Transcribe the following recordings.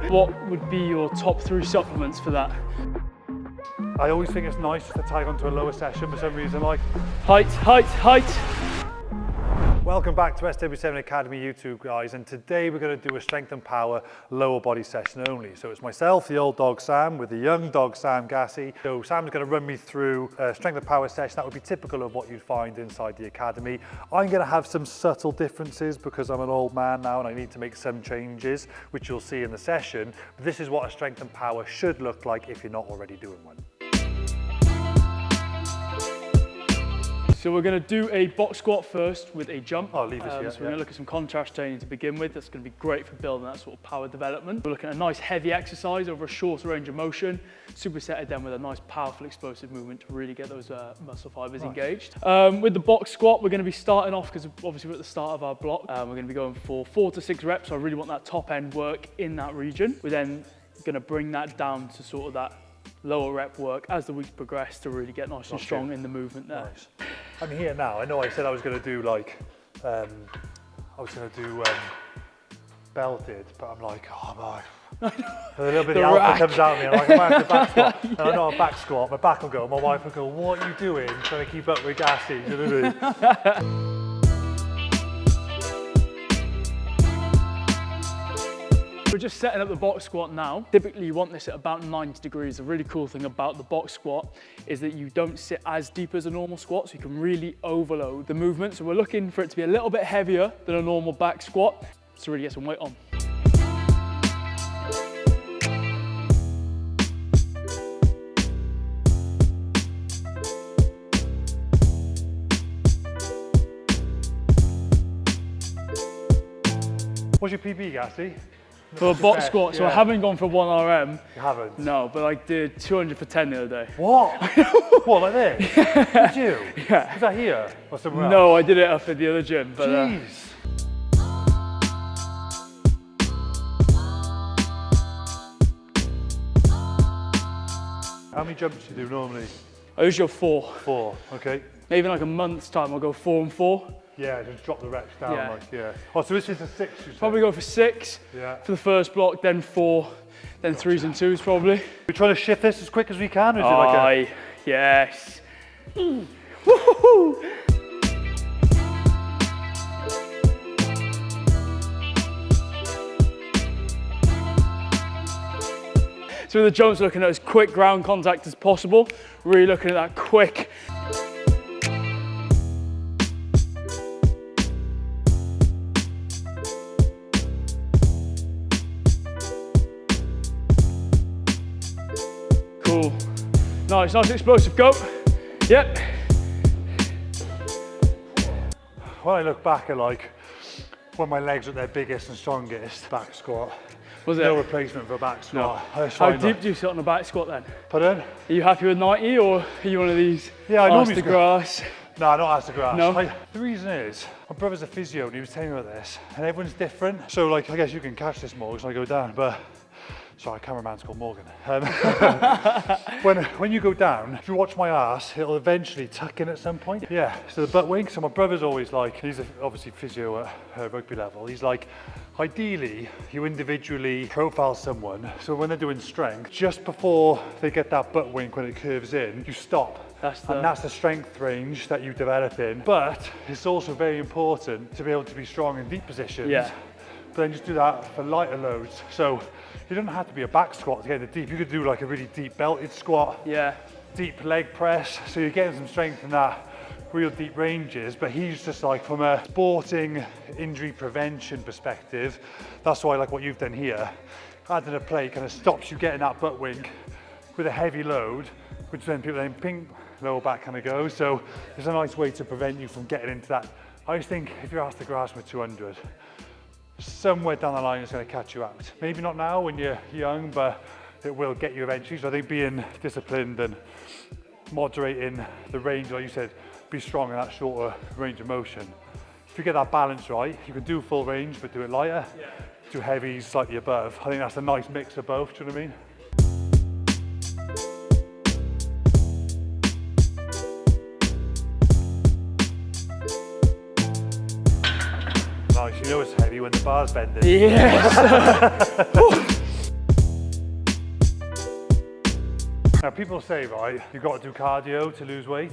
What would be your top 3 supplements for that? I always think it's nice to tag onto a lower session for some reason, like Height, height, height. Welcome back to SW7 Academy YouTube, guys, and today we're going to do a strength and power lower body session only. So it's myself, the old dog Sam, with the young dog Sam Gassy. So Sam's going to run me through a strength and power session that would be typical of what you'd find inside the academy. I'm going to have some subtle differences because I'm an old man now and I need to make some changes, which you'll see in the session. But this is what a strength and power should look like if you're not already doing one. So we're going to do a box squat first with a jump. I'll leave this here. So we're going to look at some contrast training to begin with. That's going to be great for building that sort of power development. We're looking at a nice heavy exercise over a shorter range of motion, supersetted then with a nice powerful explosive movement to really get those muscle fibers engaged. With the box squat, we're going to be starting off, because obviously we're at the start of our block, we're going to be going for 4 to 6 reps. So I really want that top end work in that region. We're then going to bring that down to sort of that lower rep work as the weeks progress to really get nice and strong in the movement there. Nice. I'm here now. I know I said I was going to do like, belted, but I'm like, oh my. A little bit of alpha comes out of me. I'm like, I might have to back squat. And I know I back squat, my back will go. My wife will go, what are you doing? Trying to keep up with Gassy. You know what I mean? We're just setting up the box squat now. Typically you want this at about 90 degrees. The really cool thing about the box squat is that you don't sit as deep as a normal squat, so you can really overload the movement. So we're looking for it to be a little bit heavier than a normal back squat to really get some weight on. What's your PB, Gassy? For a box squat, so I haven't gone for 1 RM. You haven't? No, but I did 200 for 10 the other day. What? What, like this? Did you? Yeah. Was that here or somewhere else? No, I did it up at the other gym. But, Jeez. How many jumps do you do normally? I usually go 4. 4, okay. Maybe in like a month's time, I'll go 4 and 4. Yeah, just drop the reps down, Yeah. like, yeah. Oh, so this is a 6, you said? Probably go for 6 for the first block, then 4, then 3s and 2s probably. We're trying to shift this as quick as we can, or is it like a... Yes. So the jumps, looking at as quick ground contact as possible, really looking at that quick. Cool. Nice explosive, go. Yep. When I look back at like when my legs are at their biggest and strongest, back squat. Was it? No replacement for a back squat. No. How deep do you sit on the back squat then? Pardon? Are you happy with 90 or are you one of these? Yeah, I normally grass. No, not as the grass. No. Like, the reason is, my brother's a physio and he was telling me about this, and everyone's different. So like, I guess you can catch this more as I go down, but sorry, cameraman's called Morgan. When you go down, if you watch my ass, it'll eventually tuck in at some point. Yeah, so the butt wink. So my brother's always like, he's obviously physio at rugby level. He's like, ideally, you individually profile someone. So when they're doing strength, just before they get that butt wink, when it curves in, you stop. And that's the strength range that you develop in. But it's also very important to be able to be strong in deep positions. Yeah. But then just do that for lighter loads. So you don't have to be a back squat to get it deep. You could do like a really deep belted squat. Yeah. Deep leg press. So you're getting some strength in that real deep ranges. But he's just like, from a sporting injury prevention perspective, that's why like what you've done here, adding a plate kind of stops you getting that butt wink with a heavy load, which then people then ping, lower back kind of goes. So it's a nice way to prevent you from getting into that. I just think if you're asked to grasp with 200, somewhere down the line it's going to catch you out. Maybe not now when you're young, but it will get you eventually. So I think being disciplined and moderating the range, like you said, be strong in that shorter range of motion. If you get that balance right, you can do full range, but do it lighter. Yeah. Do heavy, slightly above. I think that's a nice mix of both, do you know what I mean? You know it's heavy when the bar's bending. Yes. Now people say, right, you've got to do cardio to lose weight.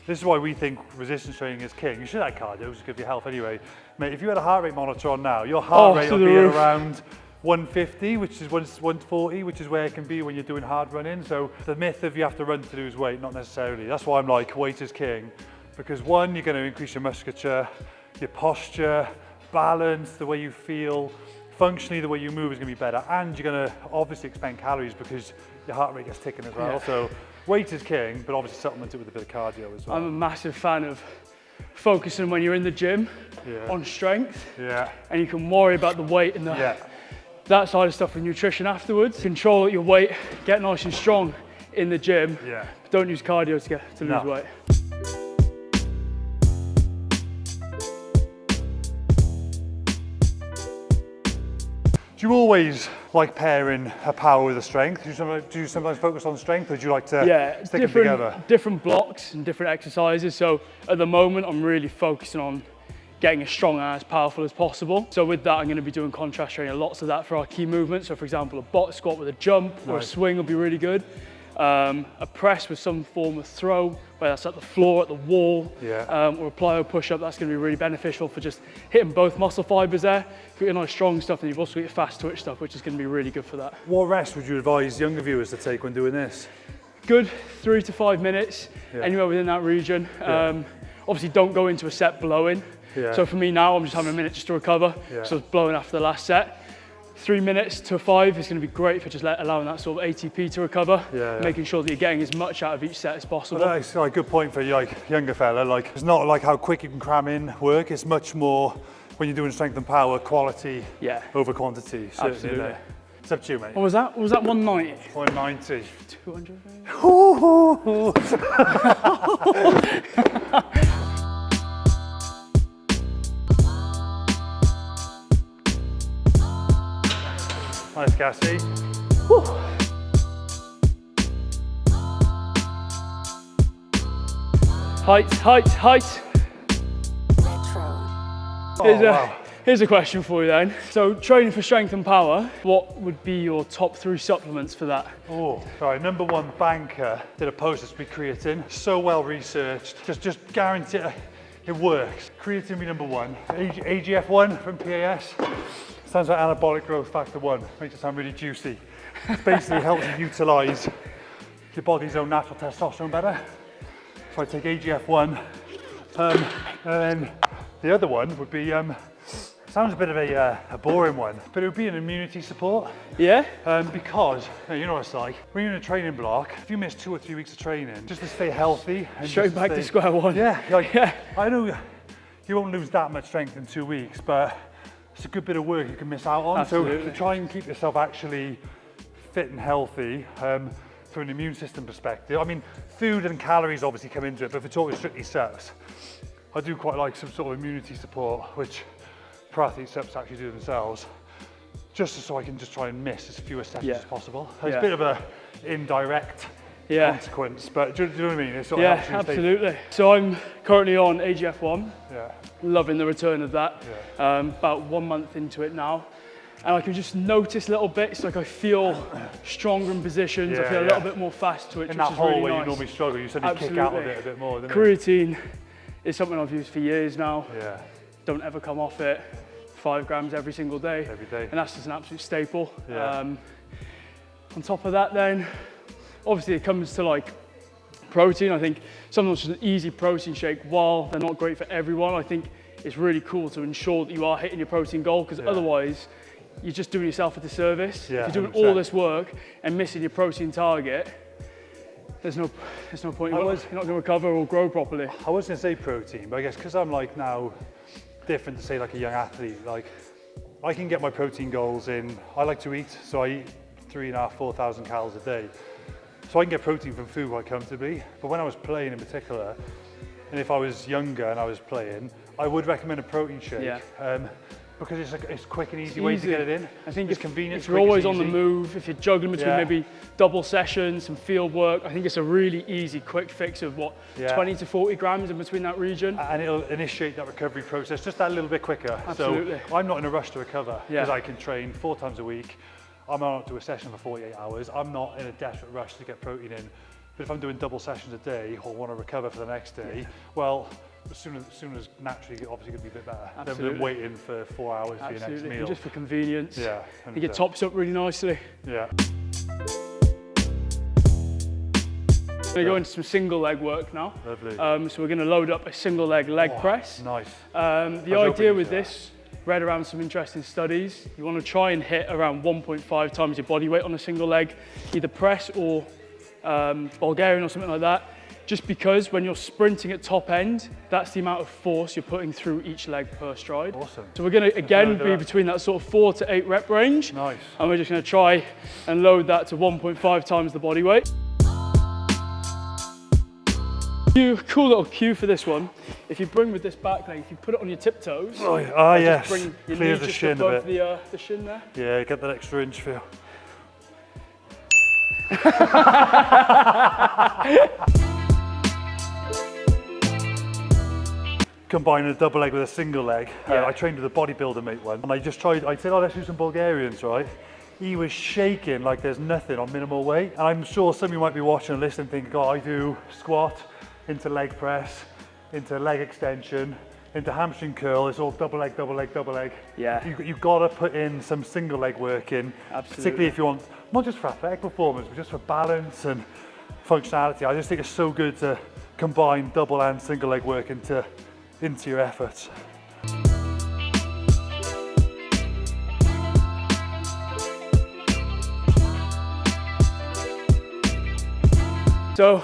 This is why we think resistance training is king. You should have cardio, it's good for your health anyway. Mate, if you had a heart rate monitor on now, your heart rate will be at around 150, which is 140, which is where it can be when you're doing hard running. So the myth of you have to run to lose weight, not necessarily. That's why I'm like, weight is king. Because one, you're going to increase your musculature, your posture, balance, the way you feel, functionally the way you move is going to be better, and you're going to obviously expend calories because your heart rate gets ticking as well. So weight is king, but obviously supplement it with a bit of cardio as well. I'm a massive fan of focusing when you're in the gym on strength, and you can worry about the weight and that side of stuff with nutrition afterwards. Control your weight, get nice and strong in the gym, but don't use cardio to lose weight. Do you always like pairing a power with a strength? Do you sometimes focus on strength, or do you like to stick them together? Different blocks and different exercises. So at the moment, I'm really focusing on getting as strong and as powerful as possible. So with that, I'm going to be doing contrast training, lots of that for our key movements. So for example, a box squat with a jump or a swing will be really good. A press with some form of throw, whether that's at the floor, at the wall, or a plyo push-up, that's going to be really beneficial for just hitting both muscle fibers there. You've got your nice strong stuff, and you've also got your fast twitch stuff, which is going to be really good for that. What rest would you advise younger viewers to take when doing this? Good 3 to 5 minutes, anywhere within that region. Obviously, don't go into a set blowing. So for me now, I'm just having a minute just to recover. So I was blowing after the last set. 3 minutes to 5 is going to be great for just allowing that sort of ATP to recover, making sure that you're getting as much out of each set as possible. Well, that's a good point for you, younger fella. It's not like how quick you can cram in work. It's much more when you're doing strength and power, quality over quantity. Absolutely. It's up to you, mate. What was that? Was that 190? 190. 200. Nice, Gassy. Height. Here's a question for you then. So training for strength and power, what would be your top 3 supplements for that? Oh, sorry. Number 1, Banker did a post that's with creatine. So well researched. Just guarantee it works. Creatine would be number 1. AGF1 from PAS. Stands for anabolic growth factor 1. Makes it sound really juicy. It basically helps you utilise your body's own natural testosterone better. So I take AGF1. And then the other one would be, sounds a bit of a boring one, but it would be an immunity support. Yeah? Because, you know what it's like, when you're in a training block, if you miss 2 or 3 weeks of training, just to stay healthy. And straight back to square one. I know you won't lose that much strength in 2 weeks, but it's a good bit of work you can miss out on. Absolutely. So to try and keep yourself actually fit and healthy from an immune system perspective, I mean, food and calories obviously come into it, but if we're talking strictly subs, I do quite like some sort of immunity support, which pro athlete subs actually do themselves, just so I can just try and miss as few sessions as possible. It's a bit of a indirect consequence, but do you know what I mean? It sort of helps you absolutely. So I'm currently on AGF1, loving the return of that. About 1 month into it now, and I can just notice little bits, like I feel stronger in positions, I feel a little bit more fast twitch, in that which is hole really where nice. you normally struggle, you suddenly kick out of it a bit more. Creatine is something I've used for years now. Don't ever come off it. 5 grams every single day. And that's just an absolute staple. On top of that then, obviously it comes to like protein. I think sometimes just an easy protein shake, while they're not great for everyone, I think it's really cool to ensure that you are hitting your protein goal, because otherwise you're just doing yourself a disservice. If you're doing all this work and missing your protein target, there's no point. You're not going to recover or grow properly. I was going to say protein, but I guess because I'm like now different to say like a young athlete, like I can get my protein goals in. I like to eat, so I eat 3,500 to 4,000 calories a day. So I can get protein from food quite comfortably. But when I was playing in particular, and if I was younger and I was playing, I would recommend a protein shake. Because it's quick and easy way to get it in. I think it's convenient. If you're always on the move, if you're juggling between maybe double sessions, some field work, I think it's a really easy, quick fix of 20 to 40 grams in between that region. And it'll initiate that recovery process just that little bit quicker. Absolutely. So I'm not in a rush to recover because I can train 4 times a week. I'm not do a session for 48 hours. I'm not in a desperate rush to get protein in. But if I'm doing double sessions a day or want to recover for the next day, well, as soon as naturally, obviously going to be a bit better than waiting for 4 hours for your next meal. And just for convenience. Yeah, 100%. I think it tops up really nicely. Yeah. We're going to go into some single leg work now. Lovely. So we're going to load up a single leg press. Nice. The idea with this, read around some interesting studies, you want to try and hit around 1.5 times your body weight on a single leg, either press or Bulgarian or something like that. Just because when you're sprinting at top end, that's the amount of force you're putting through each leg per stride. Awesome. So we're going to again be between that sort of 4 to 8 rep range. Nice. And we're just going to try and load that to 1.5 times the body weight. Cool little cue for this one. If you bring with this back leg, if you put it on your tiptoes, yes, bring your clears knee the just shin above a bit. the shin there. Yeah, get that extra inch feel. Combining a double leg with a single leg. I trained with a bodybuilder mate once, and I said, let's do some Bulgarians, right? He was shaking like there's nothing on minimal weight. And I'm sure some of you might be watching and listening thinking, I do squat into leg press, into leg extension, into hamstring curl. It's all double leg, double leg, double leg. Yeah. You've got to put in some single leg work in, particularly if you want, not just for athletic performance, but just for balance and functionality. I just think it's so good to combine double and single leg work into your efforts. So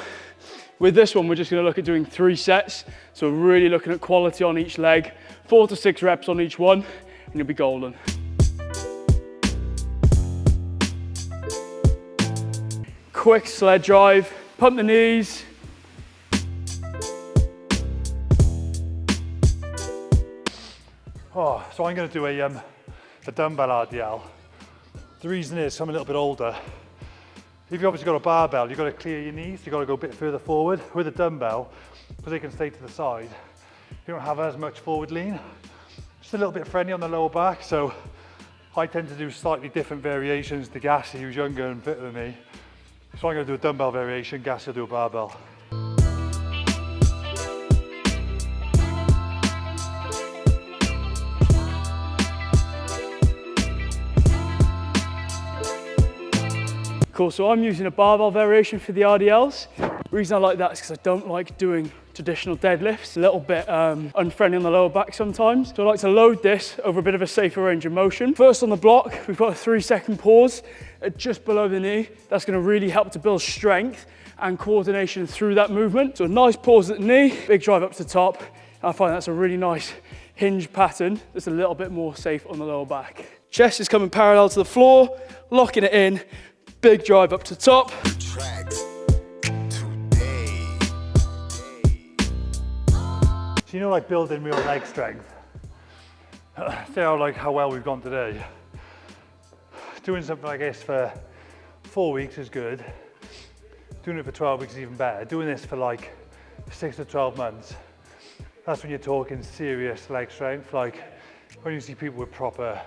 with this one, we're just going to look at doing 3 sets. So we're really looking at quality on each leg, 4 to 6 reps on each one, and you'll be golden. Quick sled drive, pump the knees. So I'm going to do a dumbbell RDL. The reason is I'm a little bit older. If you've obviously got a barbell, you've got to clear your knees, you've got to go a bit further forward. With a dumbbell, because they can stay to the side, you don't have as much forward lean. Just a little bit friendly on the lower back, so I tend to do slightly different variations to Gassy, who's younger and fitter than me. So I'm going to do a dumbbell variation, Gassy will do a barbell. Cool, so I'm using a barbell variation for the RDLs. The reason I like that is because I don't like doing traditional deadlifts, a little bit unfriendly on the lower back sometimes. So I like to load this over a bit of a safer range of motion. First on the block, we've got a 3-second pause at just below the knee. That's going to really help to build strength and coordination through that movement. So a nice pause at the knee, big drive up to the top. I find that's a really nice hinge pattern that's a little bit more safe on the lower back. Chest is coming parallel to the floor, locking it in. Big drive up to top. So you know, like building real leg strength. See how well we've gone today. Doing something like this for 4 weeks is good. Doing it for 12 weeks is even better. Doing this for like 6 to 12 months, that's when you're talking serious leg strength. Like when you see people with proper,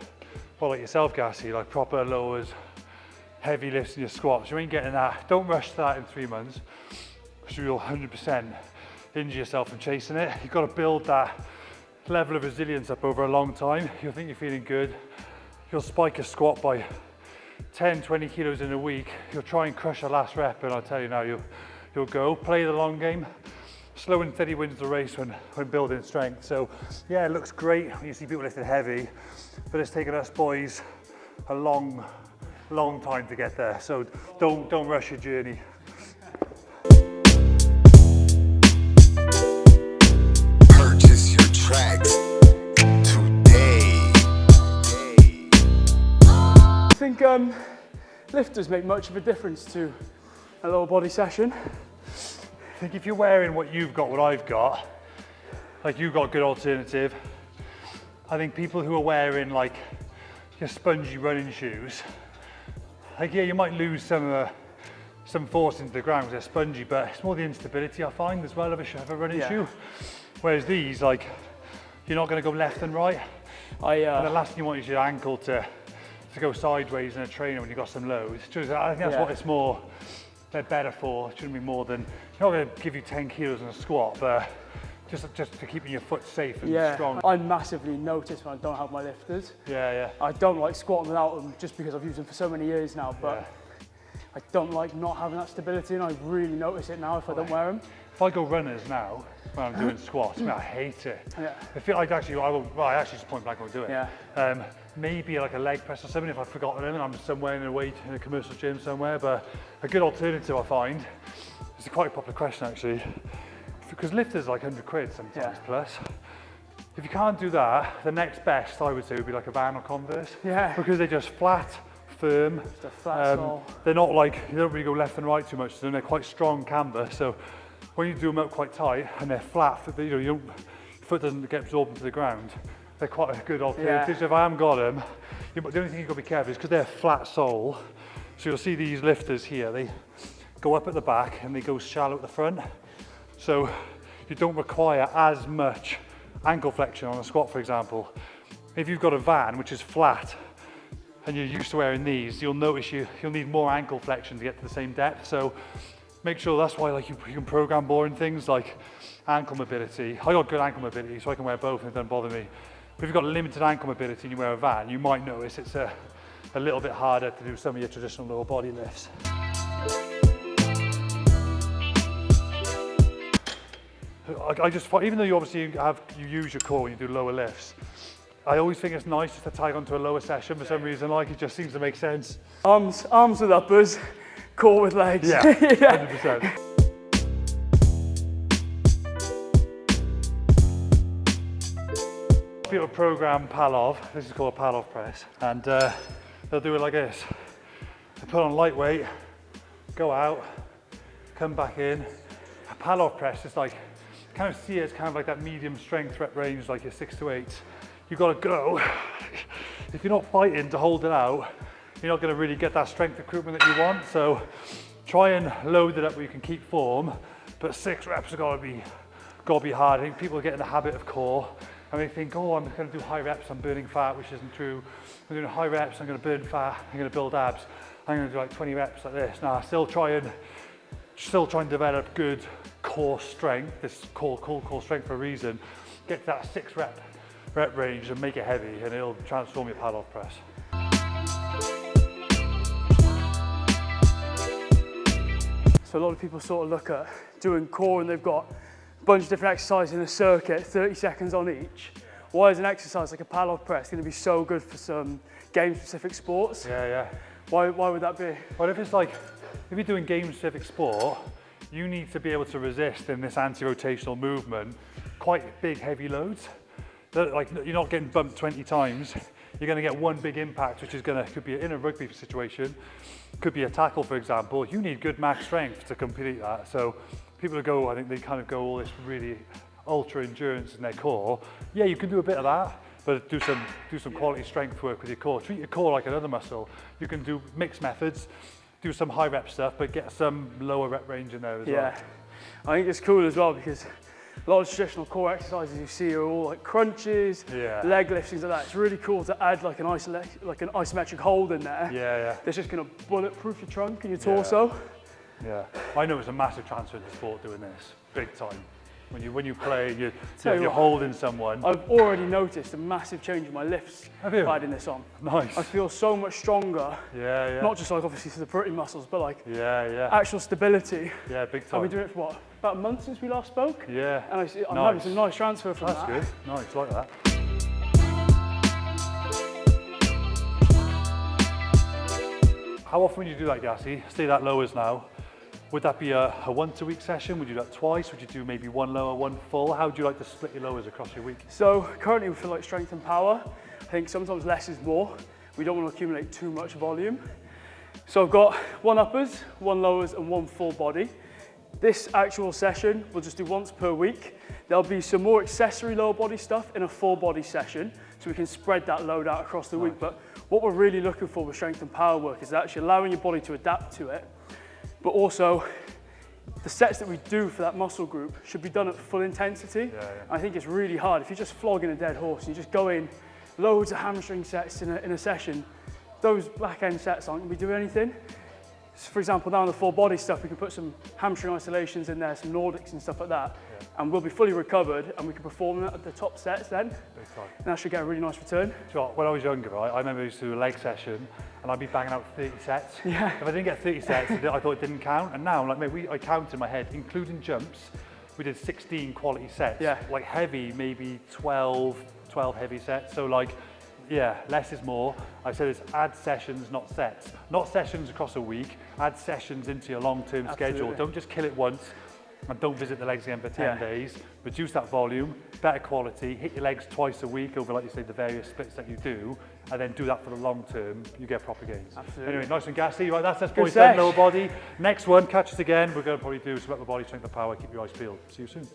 well, like yourself, Gassy, like proper lowers, heavy lifts in your squats, you ain't getting that. Don't rush to that in 3 months, because you'll 100% injure yourself from chasing it. You've got to build that level of resilience up over a long time. You'll think you're feeling good. You'll spike a squat by 10, 20 kilos in a week. You'll try and crush a last rep, and I'll tell you now, you'll go. Play the long game. Slow and steady wins the race when building strength. So yeah, it looks great when you see people lifting heavy, but it's taken us boys a long time to get there, so don't rush your journey. Purchase your tracks today. I think lifters make much of a difference to a lower body session. I think if you're wearing what you've got, what I've got, like you've got a good alternative, I think people who are wearing like your spongy running shoes, like yeah, you might lose some force into the ground because they're spongy, but it's more the instability I find as well of a running shoe. Whereas these, like, you're not going to go left and right. And the last thing you want is your ankle to go sideways in a trainer when you've got some loads. I think that's what it's more, they're better for. It shouldn't be more than, not going to give you 10 kilos in a squat, but just to keeping your foot safe and strong. I massively notice when I don't have my lifters. I don't like squatting without them just because I've used them for so many years now, but I don't like not having that stability, and I really notice it now if I don't wear them. If I go runners now, when I'm doing squats, I hate it. I feel like actually, I actually just point blank won't do it. Maybe like a leg press or something if I've forgotten them and I'm somewhere in a commercial gym somewhere, but a good alternative I find, it's quite a popular question actually, because lifters are like 100 quid sometimes plus. If you can't do that, the next best I would say would be like a Van or Converse. Because they're just flat, firm. Just a flat sole. They're not like, you don't really go left and right too much, so they're quite strong canvas. So when you do them up quite tight and they're flat, your foot doesn't get absorbed into the ground, they're quite a good alternative. So if I haven't got them, the only thing you've got to be careful is because they're flat sole. So you'll see these lifters here, they go up at the back and they go shallow at the front. So you don't require as much ankle flexion on a squat, for example. If you've got a Van, which is flat, and you're used to wearing these, you'll notice you'll need more ankle flexion to get to the same depth. So make sure that's why like you can program boring things like ankle mobility. I got good ankle mobility, so I can wear both and it doesn't bother me. But if you've got limited ankle mobility and you wear a Van, you might notice it's a little bit harder to do some of your traditional lower body lifts. I just find, even though you obviously you use your core when you do lower lifts, I always think it's nice just to tag onto a lower session for some reason, like it just seems to make sense. Arms with uppers, core with legs. 100%. People program Palov, this is called a Palov press, and they'll do it like this. They put on lightweight, go out, come back in. A Palov press is like, kind of see it as kind of like that medium strength rep range, like your 6 to 8. You've got to go. If you're not fighting to hold it out, you're not going to really get that strength recruitment that you want. So try and load it up where you can keep form, but 6 reps have got to be hard. I think people get in the habit of core and they think, oh, I'm going to do high reps, I'm burning fat, which isn't true. I'm doing high reps, I'm going to burn fat, I'm going to build abs. I'm going to do like 20 reps like this. Now, still try and develop good core strength. This called core strength for a reason. Get to that 6 rep range and make it heavy, and it'll transform your Palov press. So a lot of people sort of look at doing core and they've got a bunch of different exercises in a circuit, 30 seconds on each. Why is an exercise like a Palov press going to be so good for some game-specific sports? Why would that be? Well, if you're doing game-specific sport, you need to be able to resist in this anti-rotational movement quite big, heavy loads. Like, you're not getting bumped 20 times. You're going to get one big impact, which is could be in a rugby situation, could be a tackle, for example. You need good max strength to complete that. So people go, I think they kind of go all this really ultra endurance in their core. Yeah, you can do a bit of that, but do some quality strength work with your core. Treat your core like another muscle. You can do mixed methods, do some high rep stuff, but get some lower rep range in there as well. I think it's cool as well because a lot of traditional core exercises you see are all like crunches, leg lifts, things like that. It's really cool to add like an isometric hold in there. That's just going to bulletproof your trunk and your torso. I know it's a massive transfer into sport doing this, big time. When you play, you're holding someone. I've already noticed a massive change in my lifts by adding this on. Nice. I feel so much stronger. Not just like obviously for the pretty muscles, but like actual stability. Big time. I've been doing it for what, about a month since we last spoke? And I'm having some nice transfer from that. That's good. Nice, like that. How often would you do that, Gassy? Stay that lowers now. Would that be a once a week session? Would you do that twice? Would you do maybe one lower, one full? How would you like to split your lowers across your week? So currently we feel like strength and power. I think sometimes less is more. We don't want to accumulate too much volume. So I've got 1 uppers, 1 lowers and 1 full body. This actual session we'll just do once per week. There'll be some more accessory lower body stuff in a full body session. so we can spread that load out across the week. But what we're really looking for with strength and power work is actually allowing your body to adapt to it, but also the sets that we do for that muscle group should be done at full intensity. I think it's really hard. If you're just flogging a dead horse and you just go in, loads of hamstring sets in a session, those back end sets aren't going to be doing anything. So for example, now in the full body stuff, we can put some hamstring isolations in there, some Nordics and stuff like that, and we'll be fully recovered and we can perform at the top sets then. And that should get a really nice return. So when I was younger, right, I remember I used to do a leg session and I'd be banging out 30 sets. If I didn't get 30 sets, I thought it didn't count. And now, like, mate, I count in my head, including jumps, we did 16 quality sets. Like heavy, maybe 12 heavy sets. So like, yeah, less is more. I said it's add sessions, not sets. Not sessions across a week, add sessions into your long-term schedule. Don't just kill it once and don't visit the legs again for 10 days. Reduce that volume, better quality, hit your legs twice a week over, like you say, the various splits that you do, and then do that for the long term, you get proper gains. Anyway, nice one, Gassy. Right, that's boys done, lower body. Next one, catch us again. We're going to probably do some upper body strength and power. Keep your eyes peeled. See you soon.